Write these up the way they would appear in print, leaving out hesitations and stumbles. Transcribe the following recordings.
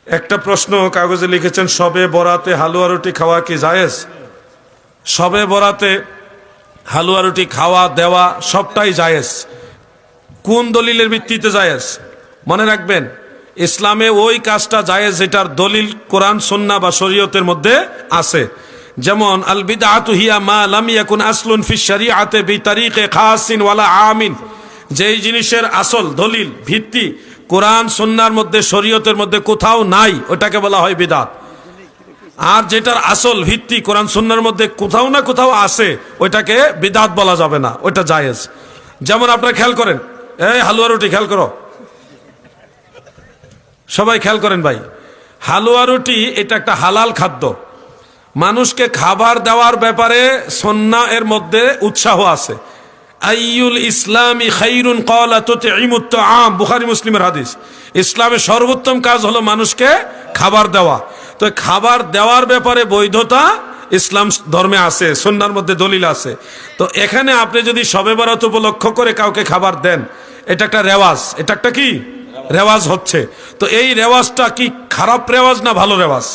একটা প্রশ্ন কাগজে লিখেছেন, শবে বরাতে হালুয়া রুটি খাওয়া কি জায়েজ? শবে বরাতে হালুয়া রুটি খাওয়া দেওয়া সবটাই জায়েজ। কোন দলিলের ভিত্তিতে জায়েজ? মনে রাখবেন, ইসলামে ওই কাজটা জায়েজ যেটার দলিল কোরআন সুন্নাহ বা শরীয়তের মধ্যে আছে। যেমন আল বিদআতু হিয়া মা লাম ইয়াকুন আসলুন ফি শরীআতি বিতারিকে খাসিন ওয়ালা আমিন। যেই জিনিসের আসল দলিল ভিত্তি কোরআন সুন্নাহর মধ্যে শরীয়তের মধ্যে কোথাও নাই, ওটাকে বলা হয় বিদআত। আর যেটার আসল ভিত্তি কোরআন সুন্নাহর মধ্যে কোথাও না কোথাও আছে, ওইটাকে বিদআত বলা যাবে না, ওইটা জায়েজ। যেমন আপনারা খেয়াল করেন, এই হালুয়া রুটি খেয়াল করো, সবাই খেয়াল করেন ভাই, হালুয়া রুটি এটা একটা হালাল খাদ্য। মানুষকে খাবার দেওয়ার ব্যাপারে সুন্নাহ এর মধ্যে উৎসাহ আছে। আইয়ুল ইসলামি খাইরুন ক্বালা তুতঈমুত তাআম, বুখারী মুসলিমের হাদিস। ইসলামের সর্বোত্তম কাজ হলো মানুষকে খাবার দেওয়া। তো খাবার দেওয়ার ব্যাপারে বৈধতা ইসলাম ধর্মে আছে, সুন্নাহর মধ্যে দলিল আছে। তো এখানে আপনি যদি শবে বরাত উপলক্ষ করে কাউকে খাবার দেন, এটা একটা রেওয়াজ, এটা একটা কি রেওয়াজ হচ্ছে। তো এই রেওয়াজটা কি খারাপ রেওয়াজ না ভালো রেওয়াজ?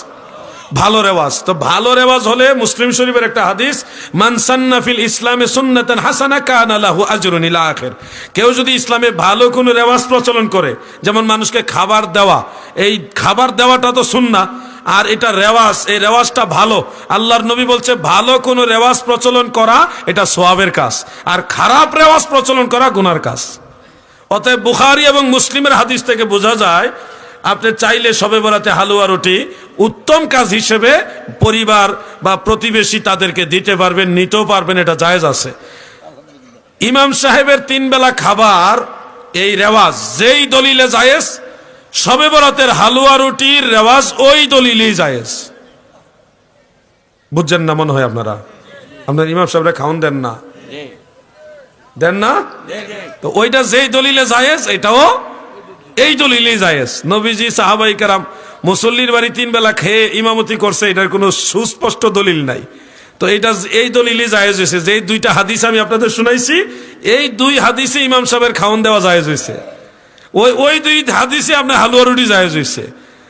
ভালো রেওয়াজ। তো ভালো রেওয়াজ হলে মুসলিম শরীফের একটা হাদিস, মান সান্না ফিল ইসলামে সুন্নাতান হাসানা কানা লাহু আজরুন ইলা আখির। কেউ যদি ইসলামে ভালো কোনো রেওয়াজ প্রচলন করে, যেমন মানুষকে খাবার দেওয়া, এই খাবার দেওয়াটা তো সুন্নাহ, আর এটা রেওয়াজ, এই রেওয়াজটা ভালো। আল্লাহর নবী বলছে ভালো কোনো রেওয়াজ প্রচলন করা এটা সওয়াবের কাজ, আর খারাপ রেওয়াজ প্রচলন করা গুনার কাজ। অতএব বুখারী এবং মুসলিমের হাদিস থেকে বোঝা যায় আপনি চাইলে শবে বরাতে হালুয়া রুটি উত্তম কাজ হিসেবে পরিবার বা প্রতিবেশী তাদেরকে দিতে পারবেন, নিতেও পারবেন, এটা জায়েজ আছে। ইমাম সাহেবের 3 বেলা খাবার এই রেওয়াজ যেই দলিলে জায়েজ, শবে বরাতের হালুয়া রুটির রেওয়াজ ওই দলিলেই জায়েজ। বুঝছেন না মনে হয় আপনারা? আপনার ইমাম সাহেবরা খাওন দেন না, দেন না? তো ওইটা যেই দলিলে জায়েজ এটাও এই দলিলেই জায়েজ। নবীজি সাহাবায়ে কেরাম মুসল্লির বাড়ি 3 বেলা খেয়ে ইমামতি করছে, এটার কোনো সুস্পষ্ট দলিল নাই। তো এটা এই দলিলেই জায়েজ হয়েছে। যেই 2টা হাদিস আমি আপনাদের শুনাইছি, এই 2 হাদিসে ইমাম সাহেবের খাওন দেওয়া জায়েজ হয়েছে। ওই 2 হাদিসে আপনার হালুয়া রুটি জায়েজ হয়েছে।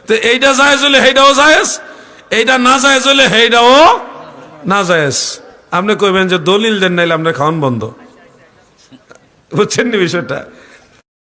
তো এইটা জায়েজ হলে সেইটাও জায়েজ, এইটা না জায়েজ হলে সেইটাও না জায়েজ। আপনি কইবেন যে দলিল দেন নাইলে আপনার খাওন বন্ধ। বুঝছেন নি বিষয়টা?